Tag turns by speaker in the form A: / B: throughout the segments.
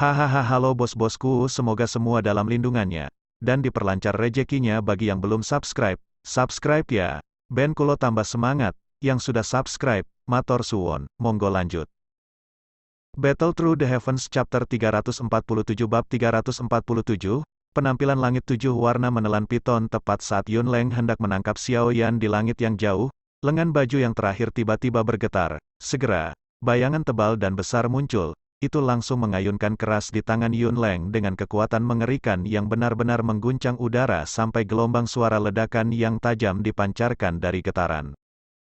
A: Hahaha, halo bos-bosku, semoga semua dalam lindungannya. Dan diperlancar rezekinya bagi yang belum subscribe. Subscribe ya. Ben Kulo tambah semangat. Yang sudah subscribe, matur suwon. Monggo lanjut. Battle Through the Heavens Chapter 347 Bab 347, penampilan langit tujuh warna menelan piton tepat saat Yun Leng hendak menangkap Xiao Yan di langit yang jauh, lengan baju yang terakhir tiba-tiba bergetar. Segera, bayangan tebal dan besar muncul, itu langsung mengayunkan keras di tangan Yun Leng dengan kekuatan mengerikan yang benar-benar mengguncang udara sampai gelombang suara ledakan yang tajam dipancarkan dari getaran.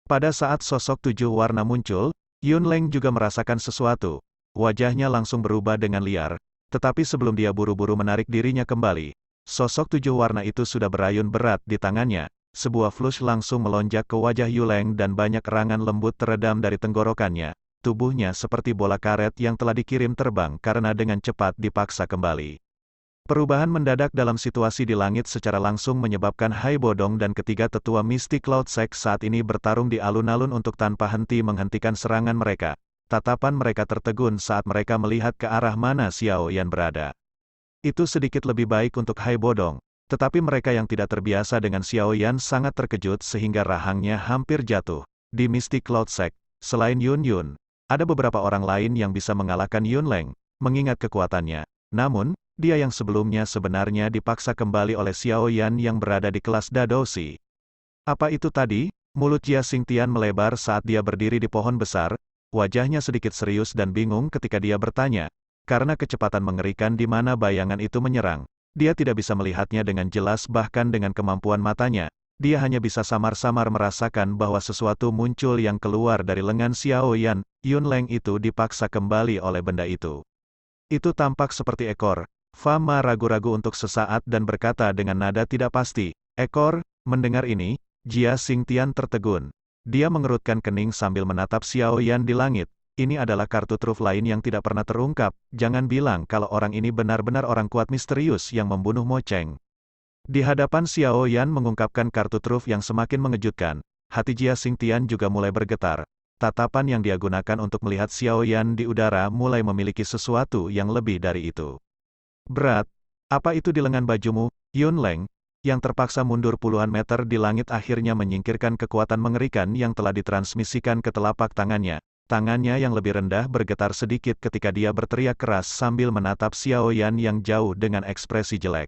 A: Pada saat sosok tujuh warna muncul, Yun Leng juga merasakan sesuatu. Wajahnya langsung berubah dengan liar, tetapi sebelum dia buru-buru menarik dirinya kembali, sosok tujuh warna itu sudah berayun berat di tangannya. Sebuah flush langsung melonjak ke wajah Yun Leng dan banyak erangan lembut teredam dari tenggorokannya. Tubuhnya seperti bola karet yang telah dikirim terbang karena dengan cepat dipaksa kembali. Perubahan mendadak dalam situasi di langit secara langsung menyebabkan Hai Bodong dan ketiga tetua Mystic Cloud Sect saat ini bertarung di alun-alun untuk tanpa henti menghentikan serangan mereka. Tatapan mereka tertegun saat mereka melihat ke arah mana Xiao Yan berada. Itu sedikit lebih baik untuk Hai Bodong, tetapi mereka yang tidak terbiasa dengan Xiao Yan sangat terkejut sehingga rahangnya hampir jatuh. Di Mystic Cloud Sect, selain Yun, ada beberapa orang lain yang bisa mengalahkan Yun Leng, mengingat kekuatannya. Namun, dia yang sebelumnya sebenarnya dipaksa kembali oleh Xiao Yan yang berada di kelas Dadoshi. Apa itu tadi? Mulut Jia Xingtian melebar saat dia berdiri di pohon besar, wajahnya sedikit serius dan bingung ketika dia bertanya. Karena kecepatan mengerikan di mana bayangan itu menyerang, dia tidak bisa melihatnya dengan jelas bahkan dengan kemampuan matanya. Dia hanya bisa samar-samar merasakan bahwa sesuatu muncul yang keluar dari lengan Xiao Yan. Yun Leng itu dipaksa kembali oleh benda itu. Itu tampak seperti ekor. Fama ragu-ragu untuk sesaat dan berkata dengan nada tidak pasti, ekor. Mendengar ini, Jia Xingtian tertegun. Dia mengerutkan kening sambil menatap Xiao Yan di langit. Ini adalah kartu truf lain yang tidak pernah terungkap. Jangan bilang kalau orang ini benar-benar orang kuat misterius yang membunuh Mo Cheng. Di hadapan Xiao Yan mengungkapkan kartu truf yang semakin mengejutkan. Hati Jia Xingtian juga mulai bergetar. Tatapan yang dia gunakan untuk melihat Xiao Yan di udara mulai memiliki sesuatu yang lebih dari itu. Berat, apa itu di lengan bajumu, Yun Leng? Yang terpaksa mundur puluhan meter di langit akhirnya menyingkirkan kekuatan mengerikan yang telah ditransmisikan ke telapak tangannya. Tangannya yang lebih rendah bergetar sedikit ketika dia berteriak keras sambil menatap Xiao Yan yang jauh dengan ekspresi jelek.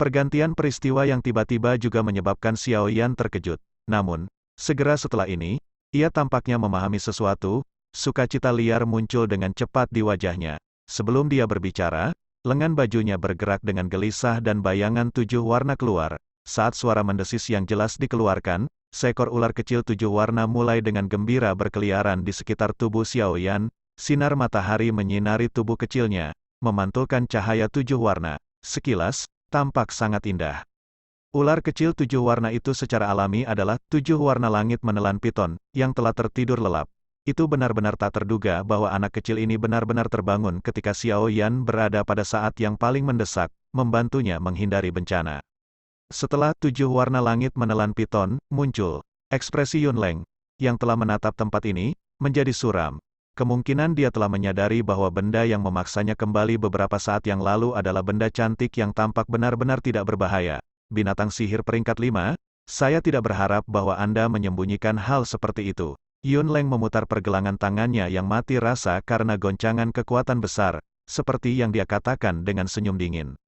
A: Pergantian peristiwa yang tiba-tiba juga menyebabkan Xiao Yan terkejut. Namun, segera setelah ini, ia tampaknya memahami sesuatu. Sukacita liar muncul dengan cepat di wajahnya. Sebelum dia berbicara, lengan bajunya bergerak dengan gelisah dan bayangan tujuh warna keluar. Saat suara mendesis yang jelas dikeluarkan, seekor ular kecil tujuh warna mulai dengan gembira berkeliaran di sekitar tubuh Xiao Yan. Sinar matahari menyinari tubuh kecilnya, memantulkan cahaya tujuh warna. Sekilas, tampak sangat indah. Ular kecil tujuh warna itu secara alami adalah tujuh warna langit menelan piton, yang telah tertidur lelap. Itu benar-benar tak terduga bahwa anak kecil ini benar-benar terbangun ketika Xiao Yan berada pada saat yang paling mendesak, membantunya menghindari bencana. Setelah tujuh warna langit menelan piton muncul, ekspresi Yun Leng, yang telah menatap tempat ini, menjadi suram. Kemungkinan dia telah menyadari bahwa benda yang memaksanya kembali beberapa saat yang lalu adalah benda cantik yang tampak benar-benar tidak berbahaya. Binatang sihir peringkat 5, saya tidak berharap bahwa Anda menyembunyikan hal seperti itu. Yun Leng memutar pergelangan tangannya yang mati rasa karena goncangan kekuatan besar, seperti yang dia katakan dengan senyum dingin.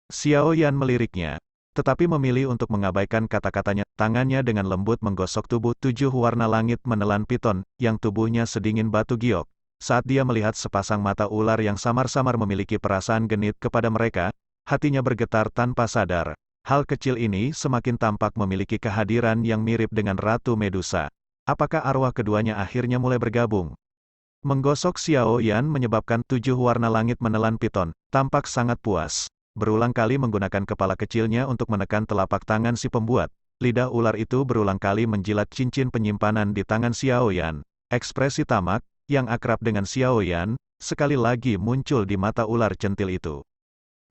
A: Xiao Yan meliriknya, tetapi memilih untuk mengabaikan kata-katanya. Tangannya dengan lembut menggosok tubuh tujuh warna langit menelan piton, yang tubuhnya sedingin batu giok. Saat dia melihat sepasang mata ular yang samar-samar memiliki perasaan genit kepada mereka, hatinya bergetar tanpa sadar. Hal kecil ini semakin tampak memiliki kehadiran yang mirip dengan Ratu Medusa. Apakah arwah keduanya akhirnya mulai bergabung? Menggosok Xiao Yan menyebabkan tujuh warna langit menelan piton, tampak sangat puas. Berulang kali menggunakan kepala kecilnya untuk menekan telapak tangan si pembuat. Lidah ular itu berulang kali menjilat cincin penyimpanan di tangan Xiao Yan. Ekspresi tamak, yang akrab dengan Xiao Yan, sekali lagi muncul di mata ular centil itu.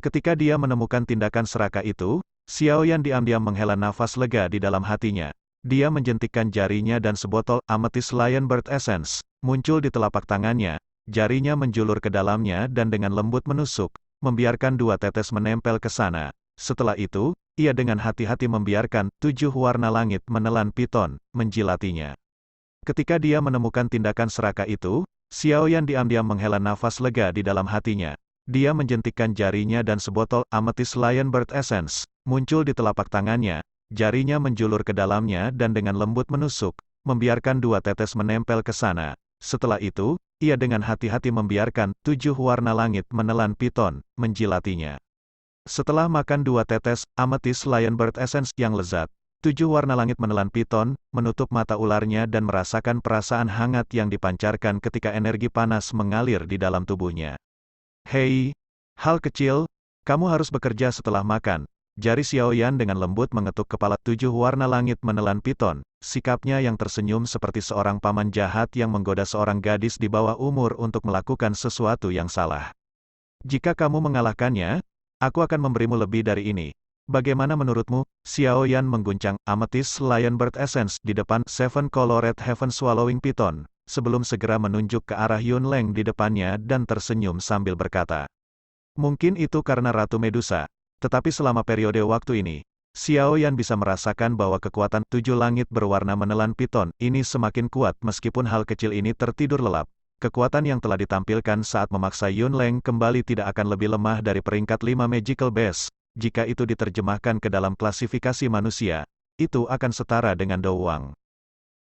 A: Ketika dia menemukan tindakan serakah itu, Xiao Yan diam-diam menghela nafas lega di dalam hatinya. Dia menjentikkan jarinya dan sebotol Amethyst Lionbird Essence muncul di telapak tangannya. jarinya menjulur ke dalamnya dan dengan lembut menusuk, membiarkan 2 tetes menempel ke sana. Setelah itu, ia dengan hati-hati membiarkan 7 warna langit menelan piton, menjilatinya. Ketika dia menemukan tindakan serakah itu, Xiaoyan diam-diam menghela nafas lega di dalam hatinya. Dia menjentikkan jarinya dan sebotol Amethyst Lionbird Essence muncul di telapak tangannya, jarinya menjulur ke dalamnya dan dengan lembut menusuk, membiarkan 2 tetes menempel ke sana. Setelah itu, ia dengan hati-hati membiarkan 7 warna langit menelan piton, menjilatinya. Setelah makan 2 tetes Amethyst Lionbird Essence yang lezat, 7 warna langit menelan piton, menutup mata ularnya dan merasakan perasaan hangat yang dipancarkan ketika energi panas mengalir di dalam tubuhnya. Hei, hal kecil, kamu harus bekerja setelah makan. Jari Xiaoyan dengan lembut mengetuk kepala 7 warna langit menelan piton, sikapnya yang tersenyum seperti seorang paman jahat yang menggoda seorang gadis di bawah umur untuk melakukan sesuatu yang salah. Jika kamu mengalahkannya, aku akan memberimu lebih dari ini. Bagaimana menurutmu? Xiaoyan mengguncang Amethyst Lionbird Essence di depan Seven Colored Heaven Swallowing Piton, sebelum segera menunjuk ke arah Yunleng di depannya dan tersenyum sambil berkata. Mungkin itu karena Ratu Medusa, tetapi selama periode waktu ini, Xiaoyan bisa merasakan bahwa kekuatan 7 langit berwarna menelan piton ini semakin kuat meskipun hal kecil ini tertidur lelap. Kekuatan yang telah ditampilkan saat memaksa Yunleng kembali tidak akan lebih lemah dari peringkat 5 Magical Base. Jika itu diterjemahkan ke dalam klasifikasi manusia, itu akan setara dengan Dou Wang.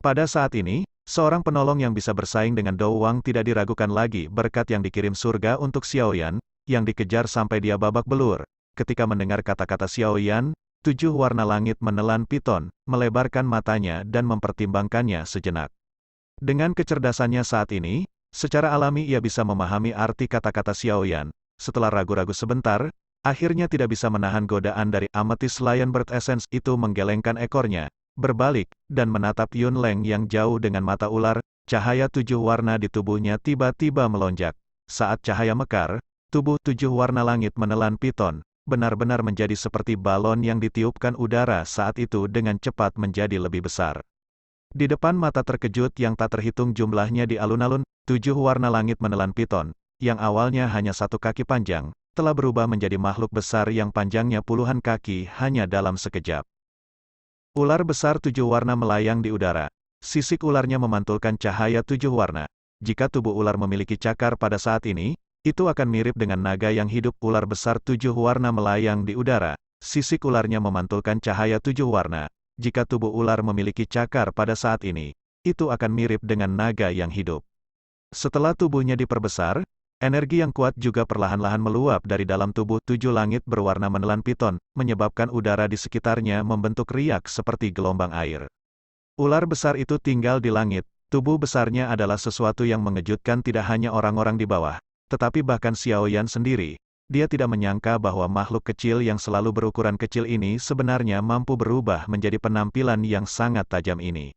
A: Pada saat ini, seorang penolong yang bisa bersaing dengan Dou Wang tidak diragukan lagi berkat yang dikirim surga untuk Xiaoyan, yang dikejar sampai dia babak belur. Ketika mendengar kata-kata Xiaoyan, 7 warna langit menelan piton, melebarkan matanya dan mempertimbangkannya sejenak. Dengan kecerdasannya saat ini, secara alami ia bisa memahami arti kata-kata Xiaoyan. Setelah ragu-ragu sebentar, akhirnya tidak bisa menahan godaan dari Amethyst Lionbird Essence itu menggelengkan ekornya, berbalik, dan menatap Yunleng yang jauh dengan mata ular. Cahaya 7 warna di tubuhnya tiba-tiba melonjak. Saat cahaya mekar, tubuh 7 warna langit menelan piton, benar-benar menjadi seperti balon yang ditiupkan udara saat itu dengan cepat menjadi lebih besar. Di depan mata terkejut yang tak terhitung jumlahnya di alun-alun, 7 warna langit menelan piton, yang awalnya hanya 1 kaki panjang, telah berubah menjadi makhluk besar yang panjangnya puluhan kaki hanya dalam sekejap. Ular besar 7 warna melayang di udara. Sisik ularnya memantulkan cahaya 7 warna. Jika tubuh ular memiliki cakar pada saat ini, itu akan mirip dengan naga yang hidup. Ular besar 7 warna melayang di udara. Sisik ularnya memantulkan cahaya 7 warna. Jika tubuh ular memiliki cakar pada saat ini, itu akan mirip dengan naga yang hidup. Setelah tubuhnya diperbesar, energi yang kuat juga perlahan-lahan meluap dari dalam tubuh 7 langit berwarna menelan piton, menyebabkan udara di sekitarnya membentuk riak seperti gelombang air. Ular besar itu tinggal di langit, tubuh besarnya adalah sesuatu yang mengejutkan tidak hanya orang-orang di bawah, tetapi bahkan Xiaoyan sendiri. Dia tidak menyangka bahwa makhluk kecil yang selalu berukuran kecil ini sebenarnya mampu berubah menjadi penampilan yang sangat tajam ini.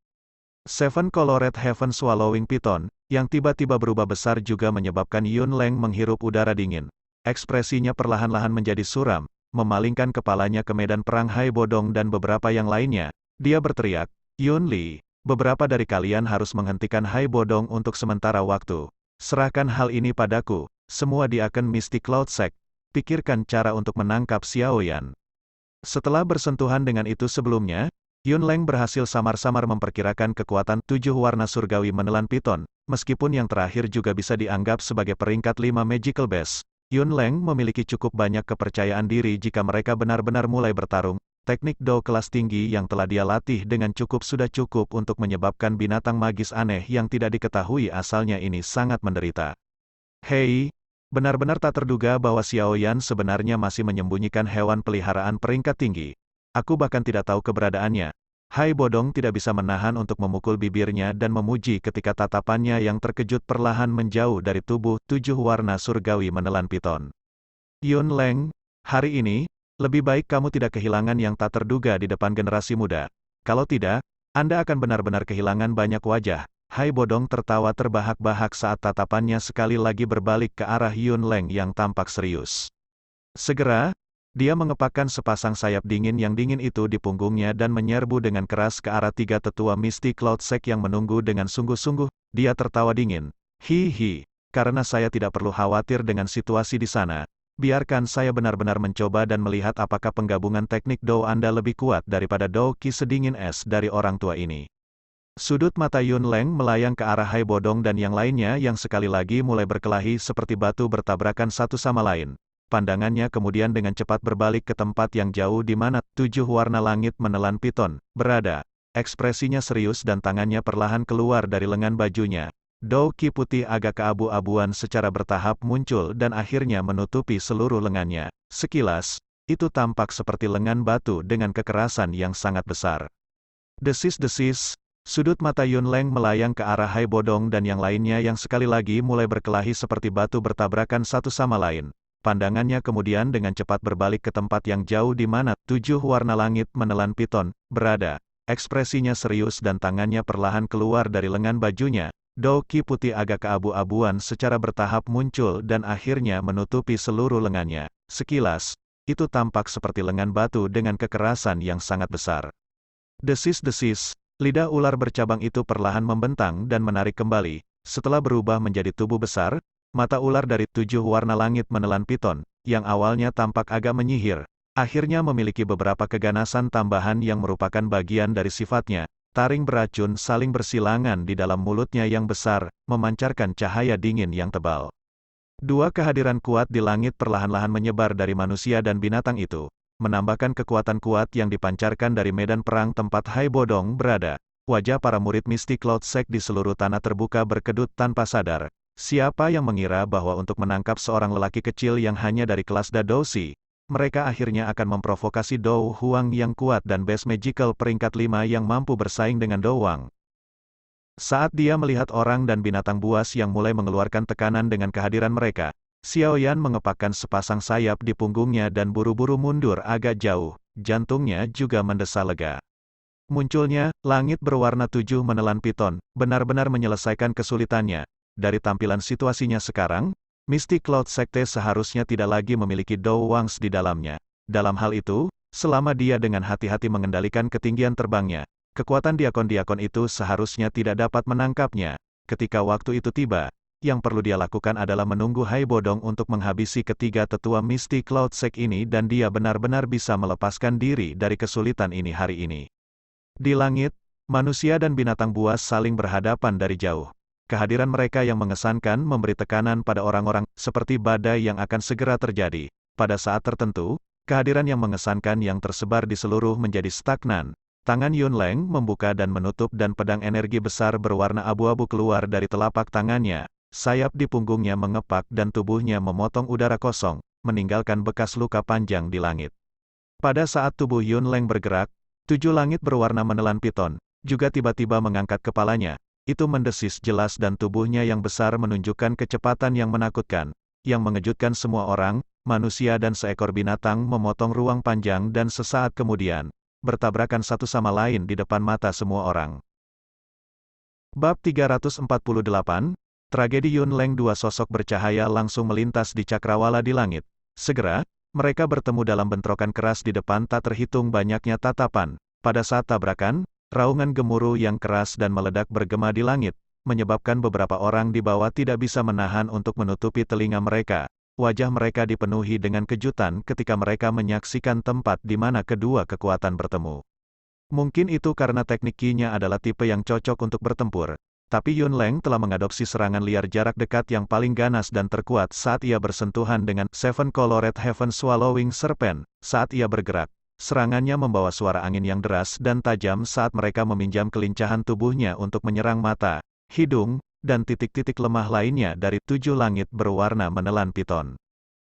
A: Seven Colored Heaven Swallowing Piton, yang tiba-tiba berubah besar juga menyebabkan Yunleng menghirup udara dingin. Ekspresinya perlahan-lahan menjadi suram, memalingkan kepalanya ke medan perang Hai Bodong dan beberapa yang lainnya. Dia berteriak, Yunli, beberapa dari kalian harus menghentikan Hai Bodong untuk sementara waktu. Serahkan hal ini padaku, semua diaken Mystic Cloud Sect. Pikirkan cara untuk menangkap Xiaoyan. Setelah bersentuhan dengan itu sebelumnya, Yunleng berhasil samar-samar memperkirakan kekuatan 7 warna surgawi menelan piton, meskipun yang terakhir juga bisa dianggap sebagai peringkat 5 Magical Base. Yunleng memiliki cukup banyak kepercayaan diri jika mereka benar-benar mulai bertarung. Teknik Do kelas tinggi yang telah dia latih dengan sudah cukup untuk menyebabkan binatang magis aneh yang tidak diketahui asalnya ini sangat menderita. Hei, benar-benar tak terduga bahwa Xiaoyan sebenarnya masih menyembunyikan hewan peliharaan peringkat tinggi. Aku bahkan tidak tahu keberadaannya. Hai Bodong tidak bisa menahan untuk memukul bibirnya dan memuji ketika tatapannya yang terkejut perlahan menjauh dari tubuh 7 warna surgawi menelan piton. Yunleng, hari ini, lebih baik kamu tidak kehilangan yang tak terduga di depan generasi muda. Kalau tidak, Anda akan benar-benar kehilangan banyak wajah. Hai Bodong tertawa terbahak-bahak saat tatapannya sekali lagi berbalik ke arah Yunleng yang tampak serius. Segera, dia mengepakkan sepasang sayap dingin yang dingin itu di punggungnya dan menyerbu dengan keras ke arah 3 tetua Mystic Cloud Sect yang menunggu dengan sungguh-sungguh. Dia tertawa dingin. Hihi, karena saya tidak perlu khawatir dengan situasi di sana. Biarkan saya benar-benar mencoba dan melihat apakah penggabungan teknik Dou Anda lebih kuat daripada Dou Qi sedingin es dari orang tua ini. Sudut mata Yun Leng melayang ke arah Hai Bodong dan yang lainnya yang sekali lagi mulai berkelahi seperti batu bertabrakan satu sama lain. Pandangannya kemudian dengan cepat berbalik ke tempat yang jauh di mana 7 warna langit menelan piton berada. Ekspresinya serius dan tangannya perlahan keluar dari lengan bajunya. Dou Qi putih agak keabu-abuan secara bertahap muncul dan akhirnya menutupi seluruh lengannya. Sekilas, itu tampak seperti lengan batu dengan kekerasan yang sangat besar. Desis-desis, sudut mata Yun Leng melayang ke arah Hai Bodong dan yang lainnya yang sekali lagi mulai berkelahi seperti batu bertabrakan satu sama lain. Pandangannya kemudian dengan cepat berbalik ke tempat yang jauh di mana 7 warna langit menelan piton berada. Ekspresinya serius dan tangannya perlahan keluar dari lengan bajunya. Dou Qi putih agak keabu-abuan secara bertahap muncul dan akhirnya menutupi seluruh lengannya. Sekilas, itu tampak seperti lengan batu dengan kekerasan yang sangat besar. Desis-desis, lidah ular bercabang itu perlahan membentang dan menarik kembali. Setelah berubah menjadi tubuh besar, mata ular dari 7 warna langit menelan piton, yang awalnya tampak agak menyihir, akhirnya memiliki beberapa keganasan tambahan yang merupakan bagian dari sifatnya. Taring beracun saling bersilangan di dalam mulutnya yang besar, memancarkan cahaya dingin yang tebal. Dua kehadiran kuat di langit perlahan-lahan menyebar dari manusia dan binatang itu, menambahkan kekuatan kuat yang dipancarkan dari medan perang tempat Hai Bodong berada. Wajah para murid mistik Cloud Sect di seluruh tanah terbuka berkedut tanpa sadar. Siapa yang mengira bahwa untuk menangkap seorang lelaki kecil yang hanya dari kelas Dadoshi, mereka akhirnya akan memprovokasi Dou Huang yang kuat dan Best Magical peringkat 5 yang mampu bersaing dengan Dou Wang. Saat dia melihat orang dan binatang buas yang mulai mengeluarkan tekanan dengan kehadiran mereka, Xiao Yan mengepakkan sepasang sayap di punggungnya dan buru-buru mundur agak jauh, jantungnya juga mendesah lega. Munculnya, langit berwarna 7 menelan piton, benar-benar menyelesaikan kesulitannya. Dari tampilan situasinya sekarang, Mystic Cloud Sekte seharusnya tidak lagi memiliki Dou Wangs di dalamnya. Dalam hal itu, selama dia dengan hati-hati mengendalikan ketinggian terbangnya, kekuatan diakon-diakon itu seharusnya tidak dapat menangkapnya. Ketika waktu itu tiba, yang perlu dia lakukan adalah menunggu Hai Bodong untuk menghabisi ketiga tetua Mystic Cloud Sect ini dan dia benar-benar bisa melepaskan diri dari kesulitan ini hari ini. Di langit, manusia dan binatang buas saling berhadapan dari jauh. Kehadiran mereka yang mengesankan memberi tekanan pada orang-orang, seperti badai yang akan segera terjadi. Pada saat tertentu, kehadiran yang mengesankan yang tersebar di seluruh menjadi stagnan. Tangan Yun Leng membuka dan menutup dan pedang energi besar berwarna abu-abu keluar dari telapak tangannya. Sayap di punggungnya mengepak dan tubuhnya memotong udara kosong, meninggalkan bekas luka panjang di langit. Pada saat tubuh Yun Leng bergerak, 7 langit berwarna menelan piton, juga tiba-tiba mengangkat kepalanya. Itu mendesis jelas dan tubuhnya yang besar menunjukkan kecepatan yang menakutkan, yang mengejutkan semua orang, manusia dan seekor binatang memotong ruang panjang dan sesaat kemudian, bertabrakan satu sama lain di depan mata semua orang. Bab 348, Tragedi Yun Leng. Dua sosok bercahaya langsung melintas di cakrawala di langit. Segera, mereka bertemu dalam bentrokan keras di depan tak terhitung banyaknya tatapan. Pada saat tabrakan, raungan gemuruh yang keras dan meledak bergema di langit, menyebabkan beberapa orang di bawah tidak bisa menahan untuk menutupi telinga mereka. Wajah mereka dipenuhi dengan kejutan ketika mereka menyaksikan tempat di mana kedua kekuatan bertemu. Mungkin itu karena teknik Qi-nya adalah tipe yang cocok untuk bertempur. Tapi Yun Leng telah mengadopsi serangan liar jarak dekat yang paling ganas dan terkuat saat ia bersentuhan dengan Seven Colored Heaven Swallowing Serpent. Saat ia bergerak, serangannya membawa suara angin yang deras dan tajam saat mereka meminjam kelincahan tubuhnya untuk menyerang mata, hidung, dan titik-titik lemah lainnya dari 7 langit berwarna menelan piton.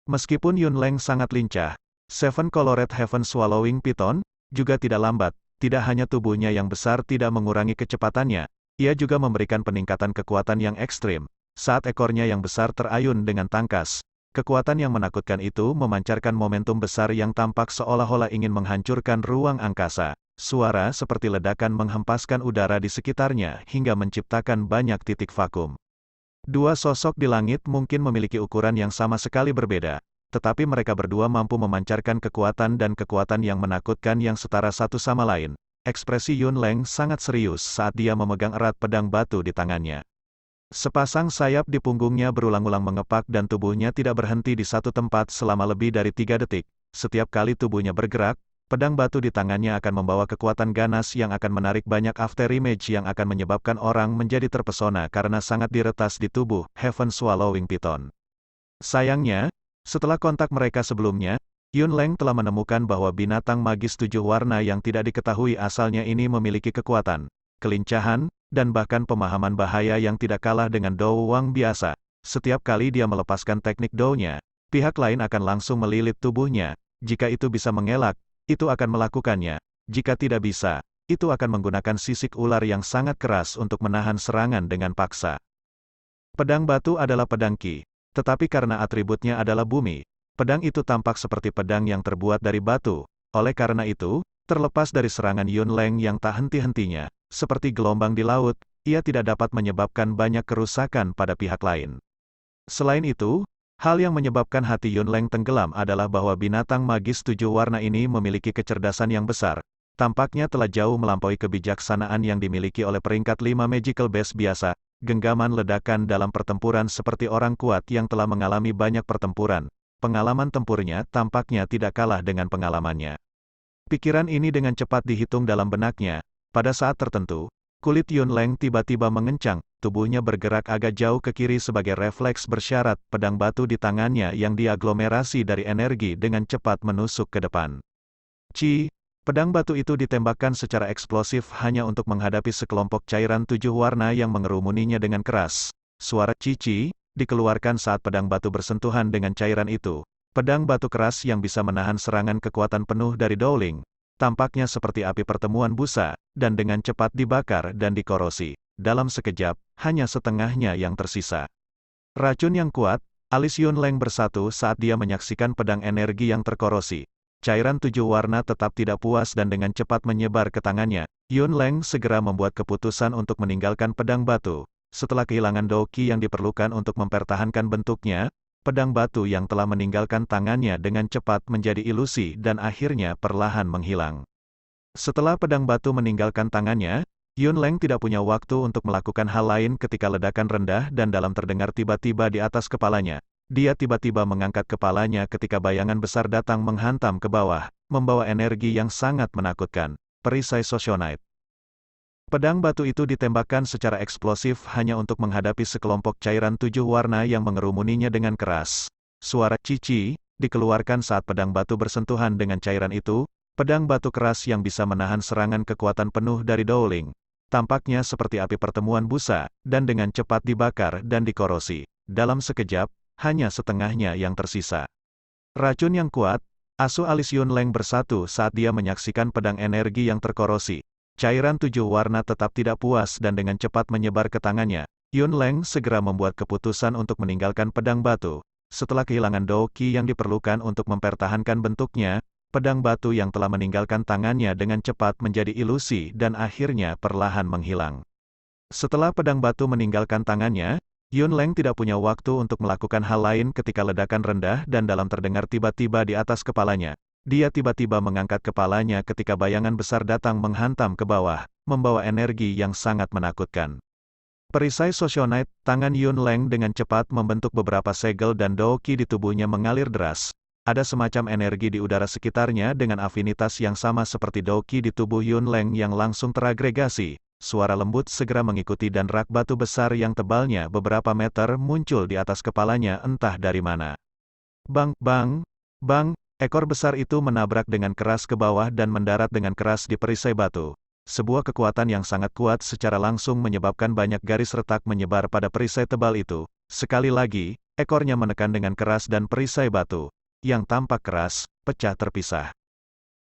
A: Meskipun Yun Leng sangat lincah, Seven Colored Heaven Swallowing Piton juga tidak lambat. Tidak hanya tubuhnya yang besar tidak mengurangi kecepatannya, ia juga memberikan peningkatan kekuatan yang ekstrim. Saat ekornya yang besar terayun dengan tangkas, kekuatan yang menakutkan itu memancarkan momentum besar yang tampak seolah-olah ingin menghancurkan ruang angkasa. Suara seperti ledakan menghempaskan udara di sekitarnya hingga menciptakan banyak titik vakum. Dua sosok di langit mungkin memiliki ukuran yang sama sekali berbeda, tetapi mereka berdua mampu memancarkan kekuatan dan kekuatan yang menakutkan yang setara satu sama lain. Ekspresi Yun Leng sangat serius saat dia memegang erat pedang batu di tangannya. Sepasang sayap di punggungnya berulang-ulang mengepak dan tubuhnya tidak berhenti di satu tempat selama lebih dari 3 detik. Setiap kali tubuhnya bergerak, pedang batu di tangannya akan membawa kekuatan ganas yang akan menarik banyak afterimage yang akan menyebabkan orang menjadi terpesona karena sangat diretas di tubuh Heaven Swallowing Python. Sayangnya, setelah kontak mereka sebelumnya, Yun Leng telah menemukan bahwa binatang magis 7 warna yang tidak diketahui asalnya ini memiliki kekuatan, kelincahan, dan bahkan pemahaman bahaya yang tidak kalah dengan Dou Wang biasa. Setiap kali dia melepaskan teknik Dou-nya, pihak lain akan langsung melilit tubuhnya. Jika itu bisa mengelak, itu akan melakukannya. Jika tidak bisa, itu akan menggunakan sisik ular yang sangat keras untuk menahan serangan dengan paksa. Pedang batu adalah pedang Qi, tetapi karena atributnya adalah bumi, pedang itu tampak seperti pedang yang terbuat dari batu. Oleh karena itu, terlepas dari serangan Yun Leng yang tak henti-hentinya, seperti gelombang di laut, ia tidak dapat menyebabkan banyak kerusakan pada pihak lain. Selain itu, hal yang menyebabkan hati Yun Leng tenggelam adalah bahwa binatang magis 7 warna ini memiliki kecerdasan yang besar. Tampaknya telah jauh melampaui kebijaksanaan yang dimiliki oleh peringkat 5 Magical Base biasa, genggaman ledakan dalam pertempuran seperti orang kuat yang telah mengalami banyak pertempuran. Pengalaman tempurnya tampaknya tidak kalah dengan pengalamannya. Pikiran ini dengan cepat dihitung dalam benaknya. Pada saat tertentu, kulit Yun Leng tiba-tiba mengencang, tubuhnya bergerak agak jauh ke kiri sebagai refleks bersyarat, pedang batu di tangannya yang diaglomerasi dari energi dengan cepat menusuk ke depan. Ci, pedang batu itu ditembakkan secara eksplosif hanya untuk menghadapi sekelompok cairan 7 warna yang mengerumuninya dengan keras. Suara cici dikeluarkan saat pedang batu bersentuhan dengan cairan itu. Pedang batu keras yang bisa menahan serangan kekuatan penuh dari Dowling, tampaknya seperti api pertemuan busa, dan dengan cepat dibakar dan dikorosi. Dalam sekejap, hanya setengahnya yang tersisa. Racun yang kuat, alis Yun Leng bersatu saat dia menyaksikan pedang energi yang terkorosi. Cairan 7 warna tetap tidak puas dan dengan cepat menyebar ke tangannya. Yun Leng segera membuat keputusan untuk meninggalkan pedang batu. Setelah kehilangan Doqi yang diperlukan untuk mempertahankan bentuknya, pedang batu yang telah meninggalkan tangannya dengan cepat menjadi ilusi dan akhirnya perlahan menghilang. Setelah pedang batu meninggalkan tangannya, Yun Leng tidak punya waktu untuk melakukan hal lain ketika ledakan rendah dan dalam terdengar tiba-tiba di atas kepalanya. Dia tiba-tiba mengangkat kepalanya ketika bayangan besar datang menghantam ke bawah, membawa energi yang sangat menakutkan. Perisai Sosionite. Pedang batu itu ditembakkan secara eksplosif hanya untuk menghadapi sekelompok cairan 7 warna yang mengerumuninya dengan keras. Suara cici dikeluarkan saat pedang batu bersentuhan dengan cairan itu, pedang batu keras yang bisa menahan serangan kekuatan penuh dari Dowling. Tampaknya seperti api pertemuan busa, dan dengan cepat dibakar dan dikorosi. Dalam sekejap, hanya setengahnya yang tersisa. Racun yang kuat, asu alis Yun Leng bersatu saat dia menyaksikan pedang energi yang terkorosi. Cairan 7 warna tetap tidak puas dan dengan cepat menyebar ke tangannya. Yun Leng segera membuat keputusan untuk meninggalkan pedang batu. Setelah kehilangan Doqi yang diperlukan untuk mempertahankan bentuknya, pedang batu yang telah meninggalkan tangannya dengan cepat menjadi ilusi dan akhirnya perlahan menghilang. Setelah pedang batu meninggalkan tangannya, Yun Leng tidak punya waktu untuk melakukan hal lain ketika ledakan rendah dan dalam terdengar tiba-tiba di atas kepalanya. Dia tiba-tiba mengangkat kepalanya ketika bayangan besar datang menghantam ke bawah, membawa energi yang sangat menakutkan. Perisai Sosionite, tangan Yun Leng dengan cepat membentuk beberapa segel dan Doqi di tubuhnya mengalir deras. Ada semacam energi di udara sekitarnya dengan afinitas yang sama seperti Doqi di tubuh Yun Leng yang langsung teragregasi. Suara lembut segera mengikuti dan rak batu besar yang tebalnya beberapa meter muncul di atas kepalanya entah dari mana. Bang, bang, bang. Ekor besar itu menabrak dengan keras ke bawah dan mendarat dengan keras di perisai batu. Sebuah kekuatan yang sangat kuat secara langsung menyebabkan banyak garis retak menyebar pada perisai tebal itu. Sekali lagi, ekornya menekan dengan keras dan perisai batu, yang tampak keras, pecah terpisah.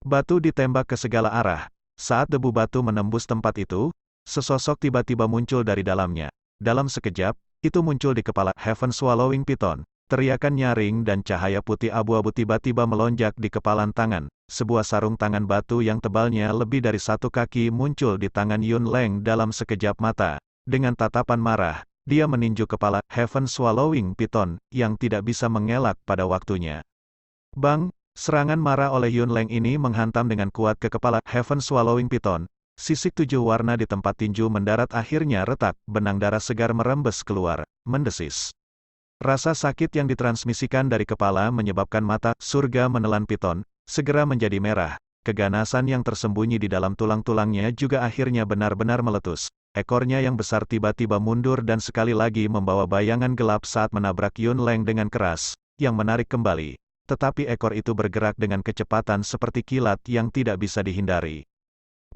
A: Batu ditembak ke segala arah. Saat debu batu menembus tempat itu, sesosok tiba-tiba muncul dari dalamnya. Dalam sekejap, itu muncul di kepala Heaven Swallowing Python. Teriakan nyaring dan cahaya putih abu-abu tiba-tiba melonjak di kepalan tangan. Sebuah sarung tangan batu yang tebalnya lebih dari 1 kaki muncul di tangan Yun Leng dalam sekejap mata. Dengan tatapan marah, dia meninju kepala Heaven Swallowing Python yang tidak bisa mengelak pada waktunya. Bang! Serangan marah oleh Yun Leng ini menghantam dengan kuat ke kepala Heaven Swallowing Python. Sisik 7 warna di tempat tinju mendarat akhirnya retak, benang darah segar merembes keluar, mendesis. Rasa sakit yang ditransmisikan dari kepala menyebabkan mata surga menelan piton segera menjadi merah. Keganasan yang tersembunyi di dalam tulang-tulangnya juga akhirnya benar-benar meletus. Ekornya yang besar tiba-tiba mundur dan sekali lagi membawa bayangan gelap saat menabrak Yun Leng dengan keras, yang menarik kembali. Tetapi ekor itu bergerak dengan kecepatan seperti kilat yang tidak bisa dihindari.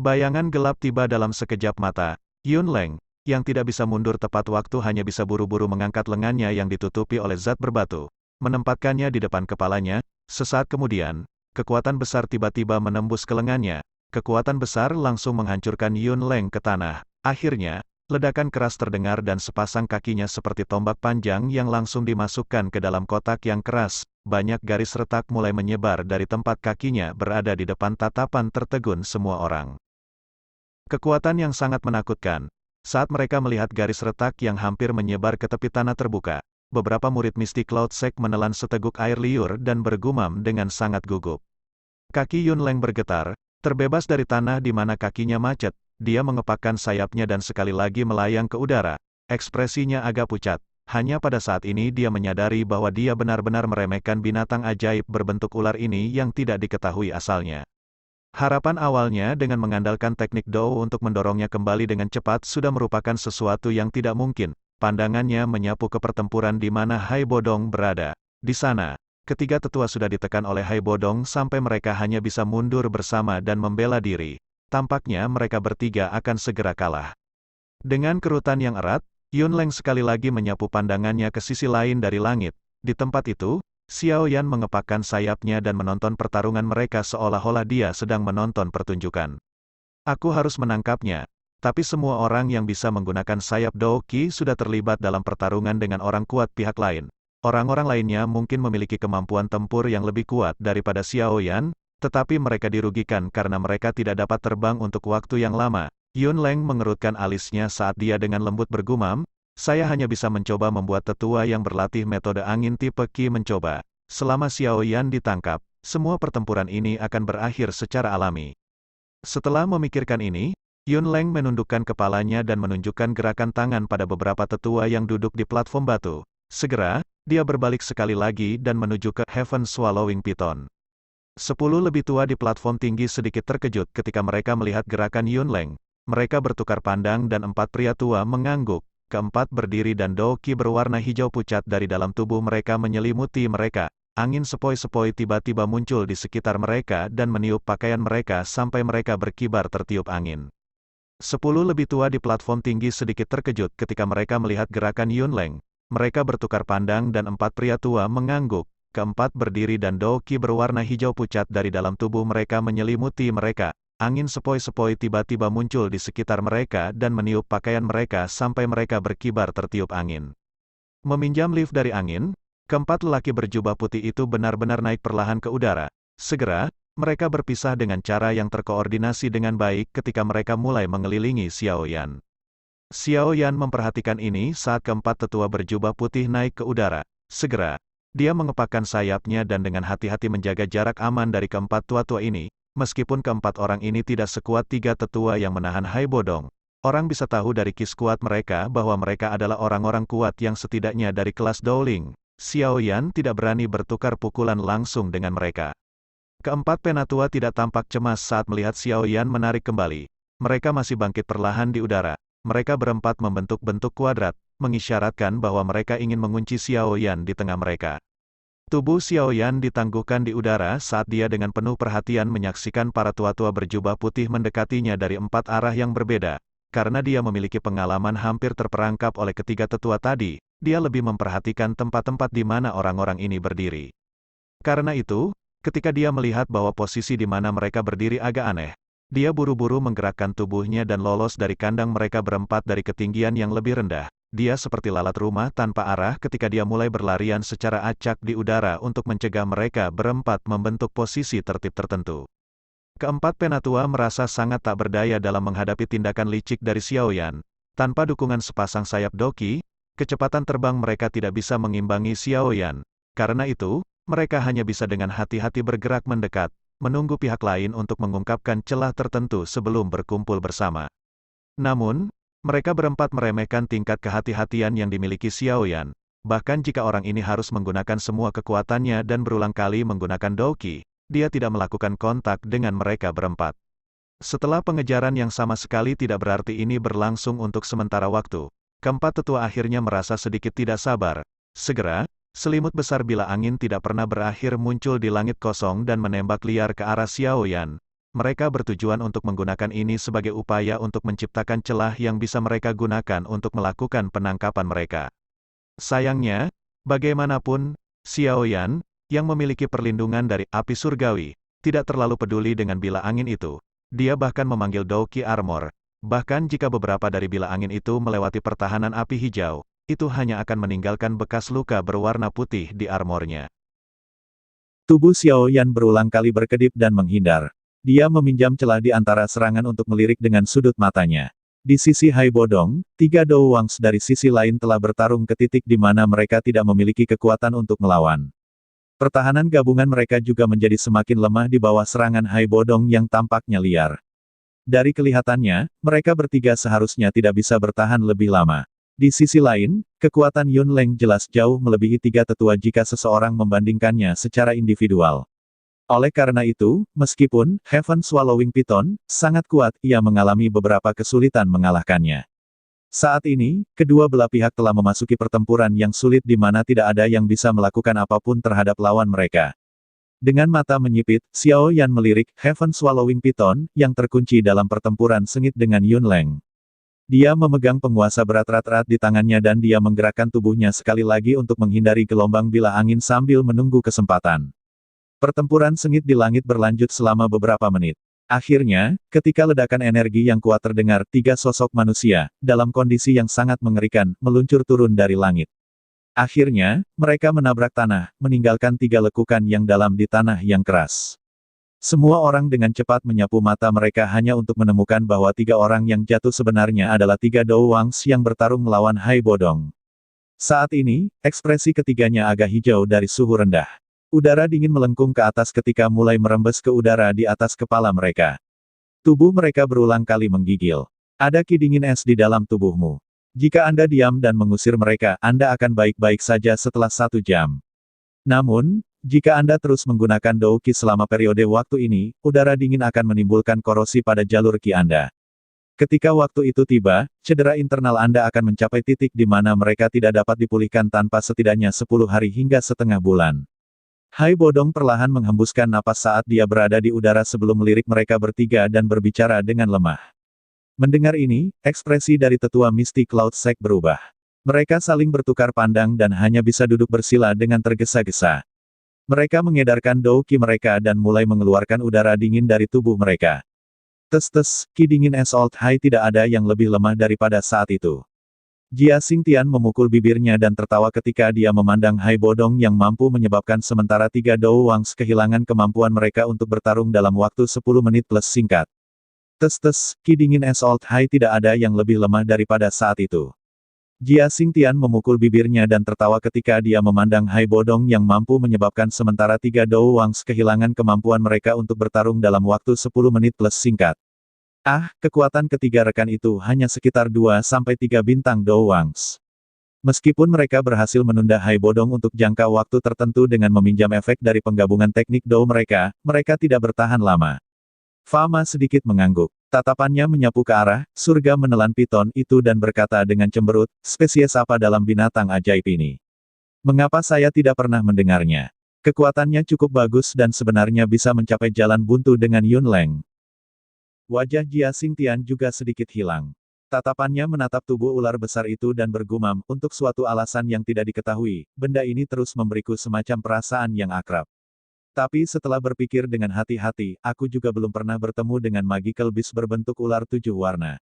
A: Bayangan gelap tiba dalam sekejap mata. Yun Leng, yang tidak bisa mundur tepat waktu hanya bisa buru-buru mengangkat lengannya yang ditutupi oleh zat berbatu, menempatkannya di depan kepalanya. Sesaat kemudian, kekuatan besar tiba-tiba menembus ke lengannya. Kekuatan besar langsung menghancurkan Yun Leng ke tanah. Akhirnya, ledakan keras terdengar dan sepasang kakinya seperti tombak panjang yang langsung dimasukkan ke dalam kotak yang keras. Banyak garis retak mulai menyebar dari tempat kakinya berada di depan tatapan tertegun semua orang. Kekuatan yang sangat menakutkan. Saat mereka melihat garis retak yang hampir menyebar ke tepi tanah terbuka, beberapa murid mistik Cloud Sect menelan seteguk air liur dan bergumam dengan sangat gugup. Kaki Yun Leng bergetar, terbebas dari tanah di mana kakinya macet. Dia mengepakkan sayapnya dan sekali lagi melayang ke udara. Ekspresinya agak pucat. Hanya pada saat ini dia menyadari bahwa dia benar-benar meremehkan binatang ajaib berbentuk ular ini yang tidak diketahui asalnya. Harapan awalnya dengan mengandalkan teknik Dou untuk mendorongnya kembali dengan cepat sudah merupakan sesuatu yang tidak mungkin. Pandangannya menyapu ke pertempuran di mana Hai Bodong berada. Di sana, ketiga tetua sudah ditekan oleh Hai Bodong sampai mereka hanya bisa mundur bersama dan membela diri. Tampaknya mereka bertiga akan segera kalah. Dengan kerutan yang erat, Yun Leng sekali lagi menyapu pandangannya ke sisi lain dari langit. Di tempat itu, Xiao Yan mengepakkan sayapnya dan menonton pertarungan mereka seolah-olah dia sedang menonton pertunjukan. Aku harus menangkapnya. Tapi semua orang yang bisa menggunakan sayap Dou Qi sudah terlibat dalam pertarungan dengan orang kuat pihak lain. Orang-orang lainnya mungkin memiliki kemampuan tempur yang lebih kuat daripada Xiao Yan, tetapi mereka dirugikan karena mereka tidak dapat terbang untuk waktu yang lama. Yun Leng mengerutkan alisnya saat dia dengan lembut bergumam, saya hanya bisa mencoba membuat tetua yang berlatih metode angin tipe Qi mencoba. Selama Xiao Yan ditangkap, semua pertempuran ini akan berakhir secara alami. Setelah memikirkan ini, Yun Leng menundukkan kepalanya dan menunjukkan gerakan tangan pada beberapa tetua yang duduk di platform batu. Segera, dia berbalik sekali lagi dan menuju ke Heaven Swallowing Python. 10 lebih tua di platform tinggi sedikit terkejut ketika mereka melihat gerakan Yun Leng. Mereka bertukar pandang dan 4 pria tua mengangguk. Keempat berdiri dan Dou Qi berwarna hijau pucat dari dalam tubuh mereka menyelimuti mereka. Angin sepoi-sepoi tiba-tiba muncul di sekitar mereka dan meniup pakaian mereka sampai mereka berkibar tertiup angin. 10 lebih tua di platform tinggi sedikit terkejut ketika mereka melihat gerakan Yun Leng. Mereka bertukar pandang dan 4 pria tua mengangguk. Keempat berdiri dan Dou Qi berwarna hijau pucat dari dalam tubuh mereka menyelimuti mereka. Angin sepoi-sepoi tiba-tiba muncul di sekitar mereka dan meniup pakaian mereka sampai mereka berkibar tertiup angin. Meminjam lift dari angin, keempat lelaki berjubah putih itu benar-benar naik perlahan ke udara. Segera, mereka berpisah dengan cara yang terkoordinasi dengan baik ketika mereka mulai mengelilingi Xiao Yan. Xiao Yan memperhatikan ini saat keempat tetua berjubah putih naik ke udara. Segera, dia mengepakkan sayapnya dan dengan hati-hati menjaga jarak aman dari keempat tua-tua ini. Meskipun keempat orang ini tidak sekuat 3 tetua yang menahan Hai Bodong, orang bisa tahu dari kis kuat mereka bahwa mereka adalah orang-orang kuat yang setidaknya dari kelas Dowling. Xiao Yan tidak berani bertukar pukulan langsung dengan mereka. Keempat penatua tidak tampak cemas saat melihat Xiao Yan menarik kembali. Mereka masih bangkit perlahan di udara. Mereka berempat membentuk bentuk kuadrat, mengisyaratkan bahwa mereka ingin mengunci Xiao Yan di tengah mereka. Tubuh Xiao Yan ditangguhkan di udara saat dia dengan penuh perhatian menyaksikan para tua-tua berjubah putih mendekatinya dari 4 arah yang berbeda. Karena dia memiliki pengalaman hampir terperangkap oleh ketiga tetua tadi, dia lebih memperhatikan tempat-tempat di mana orang-orang ini berdiri. Karena itu, ketika dia melihat bahwa posisi di mana mereka berdiri agak aneh, dia buru-buru menggerakkan tubuhnya dan lolos dari kandang mereka berempat dari ketinggian yang lebih rendah. Dia seperti lalat rumah tanpa arah ketika dia mulai berlarian secara acak di udara untuk mencegah mereka berempat membentuk posisi tertib tertentu. Keempat penatua merasa sangat tak berdaya dalam menghadapi tindakan licik dari Xiao Yan. Tanpa dukungan sepasang sayap Dou Qi, kecepatan terbang mereka tidak bisa mengimbangi Xiao Yan. Karena itu, mereka hanya bisa dengan hati-hati bergerak mendekat. menunggu pihak lain untuk mengungkapkan celah tertentu sebelum berkumpul bersama. Namun, mereka berempat meremehkan tingkat kehati-hatian yang dimiliki Xiaoyan. Bahkan jika orang ini harus menggunakan semua kekuatannya dan berulang kali menggunakan Douqi, dia tidak melakukan kontak dengan mereka berempat. Setelah pengejaran yang sama sekali tidak berarti ini berlangsung untuk sementara waktu, keempat tetua akhirnya merasa sedikit tidak sabar. Segera, selimut besar bila angin tidak pernah berakhir muncul di langit kosong dan menembak liar ke arah Xiaoyan. Mereka bertujuan untuk menggunakan ini sebagai upaya untuk menciptakan celah yang bisa mereka gunakan untuk melakukan penangkapan mereka. Sayangnya, bagaimanapun, Xiaoyan, yang memiliki perlindungan dari api surgawi, tidak terlalu peduli dengan bila angin itu. Dia bahkan memanggil Douqi Armor. Bahkan jika beberapa dari bila angin itu melewati pertahanan api hijau, itu hanya akan meninggalkan bekas luka berwarna putih di armornya.
B: Tubuh Xiaoyan berulang kali berkedip dan menghindar. Dia meminjam celah di antara serangan untuk melirik dengan sudut matanya. Di sisi Hai Bodong, 3 Dou Wangs dari sisi lain telah bertarung ke titik di mana mereka tidak memiliki kekuatan untuk melawan. Pertahanan gabungan mereka juga menjadi semakin lemah di bawah serangan Hai Bodong yang tampaknya liar. Dari kelihatannya, mereka bertiga seharusnya tidak bisa bertahan lebih lama. Di sisi lain, kekuatan Yun Leng jelas jauh melebihi 3 tetua jika seseorang membandingkannya secara individual. Oleh karena itu, meskipun Heaven Swallowing Python sangat kuat, ia mengalami beberapa kesulitan mengalahkannya. Saat ini, kedua belah pihak telah memasuki pertempuran yang sulit di mana tidak ada yang bisa melakukan apapun terhadap lawan mereka. Dengan mata menyipit, Xiao Yan melirik Heaven Swallowing Python yang terkunci dalam pertempuran sengit dengan Yun Leng. Dia memegang penguasa berat rat-rat di tangannya dan dia menggerakkan tubuhnya sekali lagi untuk menghindari gelombang bila angin sambil menunggu kesempatan. Pertempuran sengit di langit berlanjut selama beberapa menit. Akhirnya, ketika ledakan energi yang kuat terdengar, 3 sosok manusia, dalam kondisi yang sangat mengerikan, meluncur turun dari langit. Akhirnya, mereka menabrak tanah, meninggalkan 3 lekukan yang dalam di tanah yang keras. Semua orang dengan cepat menyapu mata mereka hanya untuk menemukan bahwa 3 orang yang jatuh sebenarnya adalah 3 Dou Wangs yang bertarung melawan Hai Bodong. Saat ini, ekspresi ketiganya agak hijau dari suhu rendah. Udara dingin melengkung ke atas ketika mulai merembes ke udara di atas kepala mereka. Tubuh mereka berulang kali menggigil. Ada ki dingin es di dalam tubuhmu. Jika Anda diam dan mengusir mereka, Anda akan baik-baik saja setelah 1 jam. Namun, jika Anda terus menggunakan Douqi selama periode waktu ini, udara dingin akan menimbulkan korosi pada jalur ki Anda. Ketika waktu itu tiba, cedera internal Anda akan mencapai titik di mana mereka tidak dapat dipulihkan tanpa setidaknya 10 hari hingga setengah bulan. Hai Bodong perlahan menghembuskan napas saat dia berada di udara sebelum melirik mereka bertiga dan berbicara dengan lemah. Mendengar ini, ekspresi dari tetua Misty Cloud Sect berubah. Mereka saling bertukar pandang dan hanya bisa duduk bersila dengan tergesa-gesa. Mereka mengedarkan Douqi mereka dan mulai mengeluarkan udara dingin dari tubuh mereka. Tes-tes, ki dingin es Old Hai tidak ada yang lebih lemah daripada saat itu. Jia Xingtian memukul bibirnya dan tertawa ketika dia memandang Hai Bodong yang mampu menyebabkan sementara 3 Dou Wangs kehilangan kemampuan mereka untuk bertarung dalam waktu 10 menit plus singkat. Tes-tes, ki dingin es Old Hai tidak ada yang lebih lemah daripada saat itu. Jia Xingtian memukul bibirnya dan tertawa ketika dia memandang Hai Bodong yang mampu menyebabkan sementara 3 Dou Wangs kehilangan kemampuan mereka untuk bertarung dalam waktu 10 menit plus singkat. Kekuatan ketiga rekan itu hanya sekitar 2-3 bintang Dou Wangs. Meskipun mereka berhasil menunda Hai Bodong untuk jangka waktu tertentu dengan meminjam efek dari penggabungan teknik Dou mereka, mereka tidak bertahan lama. Fama sedikit mengangguk. Tatapannya menyapu ke arah surga menelan piton itu dan berkata dengan cemberut, spesies apa dalam binatang ajaib ini? Mengapa saya tidak pernah mendengarnya? Kekuatannya cukup bagus dan sebenarnya bisa mencapai jalan buntu dengan Yun Leng. Wajah Jia Xingtian juga sedikit hilang. Tatapannya menatap tubuh ular besar itu dan bergumam, untuk suatu alasan yang tidak diketahui, benda ini terus memberiku semacam perasaan yang akrab. Tapi setelah berpikir dengan hati-hati, aku juga belum pernah bertemu dengan magical beast berbentuk ular 7 warna.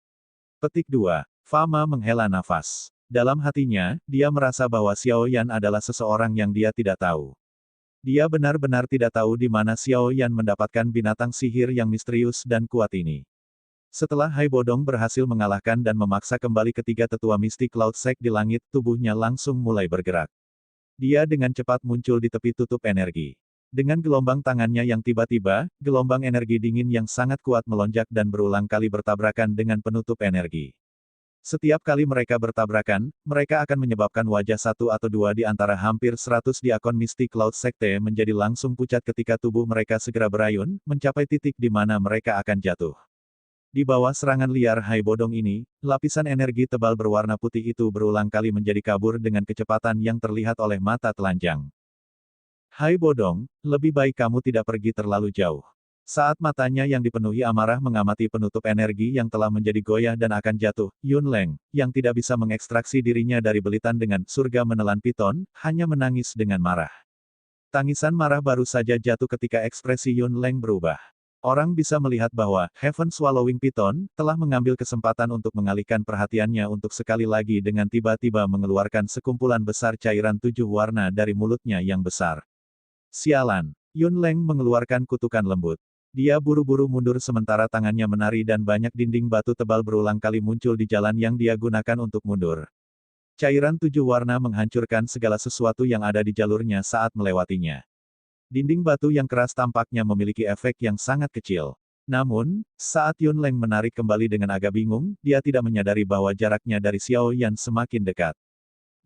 B: Petik 2. Fama menghela nafas. Dalam hatinya, dia merasa bahwa Xiao Yan adalah seseorang yang dia tidak tahu. Dia benar-benar tidak tahu di mana Xiao Yan mendapatkan binatang sihir yang misterius dan kuat ini. Setelah Hai Bodong berhasil mengalahkan dan memaksa kembali ketiga tetua Misty Cloud Sect di langit, tubuhnya langsung mulai bergerak. Dia dengan cepat muncul di tepi tutup energi. Dengan gelombang tangannya yang tiba-tiba, gelombang energi dingin yang sangat kuat melonjak dan berulang kali bertabrakan dengan penutup energi. Setiap kali mereka bertabrakan, mereka akan menyebabkan wajah satu atau dua di antara hampir 100 diakon Misty Cloud Sekte menjadi langsung pucat ketika tubuh mereka segera berayun, mencapai titik di mana mereka akan jatuh. Di bawah serangan liar Hai Bodong ini, lapisan energi tebal berwarna putih itu berulang kali menjadi kabur dengan kecepatan yang terlihat oleh mata telanjang. Hai Bodong, lebih baik kamu tidak pergi terlalu jauh. Saat matanya yang dipenuhi amarah mengamati penutup energi yang telah menjadi goyah dan akan jatuh, Yun Leng, yang tidak bisa mengekstraksi dirinya dari belitan dengan surga menelan piton, hanya menangis dengan marah. Tangisan marah baru saja jatuh ketika ekspresi Yun Leng berubah. Orang bisa melihat bahwa Heaven Swallowing Python telah mengambil kesempatan untuk mengalihkan perhatiannya untuk sekali lagi dengan tiba-tiba mengeluarkan sekumpulan besar cairan 7 warna dari mulutnya yang besar. Sialan! Yun Leng mengeluarkan kutukan lembut. Dia buru-buru mundur sementara tangannya menari dan banyak dinding batu tebal berulang kali muncul di jalan yang dia gunakan untuk mundur. Cairan 7 warna menghancurkan segala sesuatu yang ada di jalurnya saat melewatinya. Dinding batu yang keras tampaknya memiliki efek yang sangat kecil. Namun, saat Yun Leng menarik kembali dengan agak bingung, dia tidak menyadari bahwa jaraknya dari Xiao Yan semakin dekat.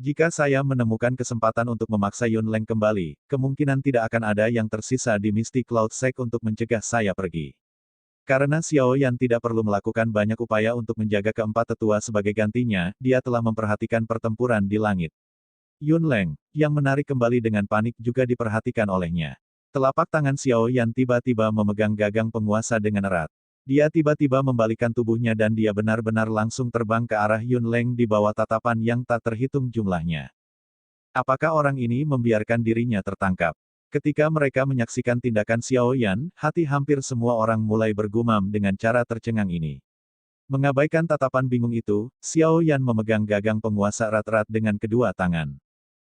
B: Jika saya menemukan kesempatan untuk memaksa Yun Leng kembali, kemungkinan tidak akan ada yang tersisa di Misty Cloud Sect untuk mencegah saya pergi. Karena Xiao Yan tidak perlu melakukan banyak upaya untuk menjaga keempat tetua sebagai gantinya, dia telah memperhatikan pertempuran di langit. Yun Leng, yang menarik kembali dengan panik juga diperhatikan olehnya. Telapak tangan Xiao Yan tiba-tiba memegang gagang penguasa dengan erat. Dia tiba-tiba membalikkan tubuhnya dan dia benar-benar langsung terbang ke arah Yun Leng di bawah tatapan yang tak terhitung jumlahnya. Apakah orang ini membiarkan dirinya tertangkap? Ketika mereka menyaksikan tindakan Xiao Yan, hati hampir semua orang mulai bergumam dengan cara tercengang ini. Mengabaikan tatapan bingung itu, Xiao Yan memegang gagang penguasa erat-erat dengan kedua tangan.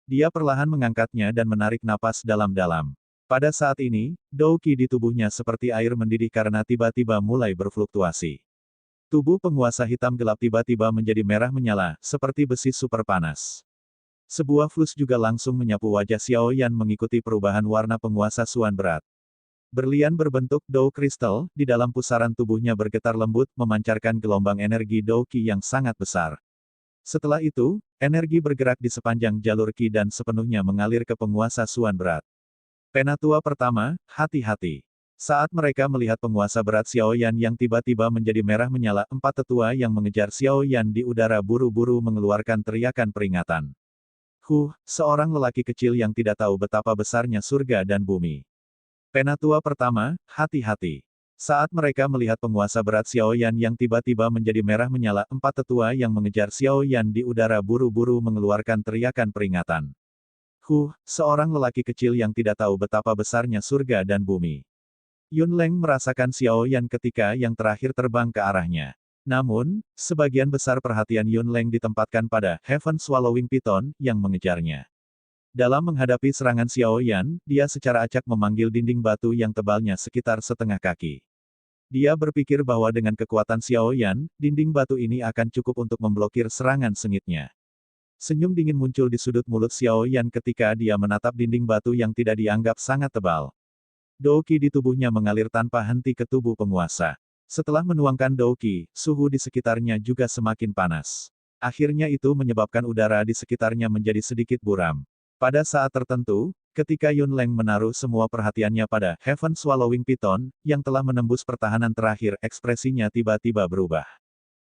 B: Dia perlahan mengangkatnya dan menarik napas dalam-dalam. Pada saat ini, Dou Qi di tubuhnya seperti air mendidih karena tiba-tiba mulai berfluktuasi. Tubuh penguasa hitam gelap tiba-tiba menjadi merah menyala, seperti besi super panas. Sebuah flus juga langsung menyapu wajah Xiao Yan mengikuti perubahan warna penguasa Suan berat. Berlian berbentuk Dou kristal, di dalam pusaran tubuhnya bergetar lembut, memancarkan gelombang energi Dou Qi yang sangat besar. Setelah itu, energi bergerak di sepanjang jalur Qi dan sepenuhnya mengalir ke penguasa Suan berat. Penatua pertama, hati-hati. Saat mereka melihat penguasa berat Xiao Yan yang tiba-tiba menjadi merah menyala, empat tetua yang mengejar Xiao Yan di udara buru-buru mengeluarkan teriakan peringatan. Seorang lelaki kecil yang tidak tahu betapa besarnya surga dan bumi. Penatua pertama, hati-hati. Saat mereka melihat penguasa berat Xiao Yan yang tiba-tiba menjadi merah menyala, empat tetua yang mengejar Xiao Yan di udara buru-buru mengeluarkan teriakan peringatan. Seorang lelaki kecil yang tidak tahu betapa besarnya surga dan bumi. Yun Leng merasakan Xiao Yan ketika yang terakhir terbang ke arahnya. Namun, sebagian besar perhatian Yun Leng ditempatkan pada Heaven Swallowing Python yang mengejarnya. Dalam menghadapi serangan Xiao Yan, dia secara acak memanggil dinding batu yang tebalnya sekitar setengah kaki. Dia berpikir bahwa dengan kekuatan Xiao Yan, dinding batu ini akan cukup untuk memblokir serangan sengitnya. Senyum dingin muncul di sudut mulut Xiao Yan ketika dia menatap dinding batu yang tidak dianggap sangat tebal. Dou Qi di tubuhnya mengalir tanpa henti ke tubuh penguasa. Setelah menuangkan Dou Qi, suhu di sekitarnya juga semakin panas. Akhirnya itu menyebabkan udara di sekitarnya menjadi sedikit buram. Pada saat tertentu, ketika Yun Leng menaruh semua perhatiannya pada Heaven Swallowing Python, yang telah menembus pertahanan terakhir, ekspresinya tiba-tiba berubah.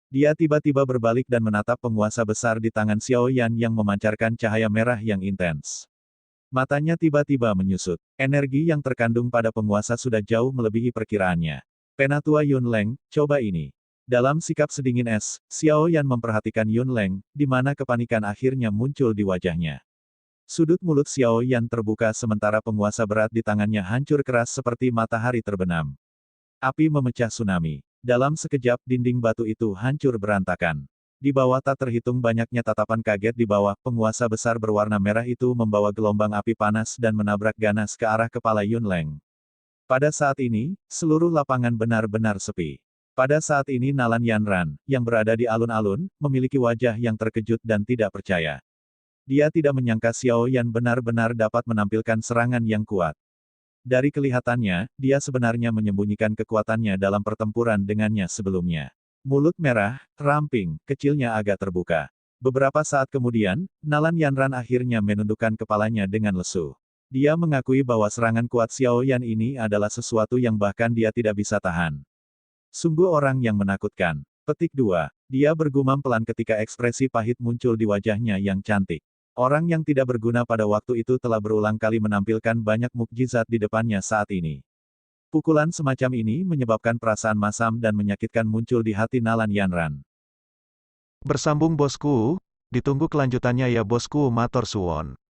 B: Dia tiba-tiba berbalik dan menatap penguasa besar di tangan Xiao Yan yang memancarkan cahaya merah yang intens. Matanya tiba-tiba menyusut. Energi yang terkandung pada penguasa sudah jauh melebihi perkiraannya. Penatua Yun Leng, coba ini. Dalam sikap sedingin es, Xiao Yan memperhatikan Yun Leng, di mana kepanikan akhirnya muncul di wajahnya. Sudut mulut Xiao Yan terbuka sementara penguasa berat di tangannya hancur keras seperti matahari terbenam. Api memecah tsunami. Dalam sekejap dinding batu itu hancur berantakan. Di bawah tak terhitung banyaknya tatapan kaget di bawah, penguasa besar berwarna merah itu membawa gelombang api panas dan menabrak ganas ke arah kepala Yun Leng. Pada saat ini, seluruh lapangan benar-benar sepi. Pada saat ini Nalan Yanran, yang berada di alun-alun, memiliki wajah yang terkejut dan tidak percaya. Dia tidak menyangka Xiao Yan benar-benar dapat menampilkan serangan yang kuat. Dari kelihatannya, dia sebenarnya menyembunyikan kekuatannya dalam pertempuran dengannya sebelumnya. Mulut merah, ramping, kecilnya agak terbuka. Beberapa saat kemudian, Nalan Yanran akhirnya menundukkan kepalanya dengan lesu. Dia mengakui bahwa serangan kuat Xiao Yan ini adalah sesuatu yang bahkan dia tidak bisa tahan. Sungguh orang yang menakutkan. Petik 2. Dia bergumam pelan ketika ekspresi pahit muncul di wajahnya yang cantik. Orang yang tidak berguna pada waktu itu telah berulang kali menampilkan banyak mukjizat di depannya saat ini. Pukulan semacam ini menyebabkan perasaan masam dan menyakitkan muncul di hati Nalan Yanran.
A: Bersambung bosku, ditunggu kelanjutannya ya bosku, matur suwon.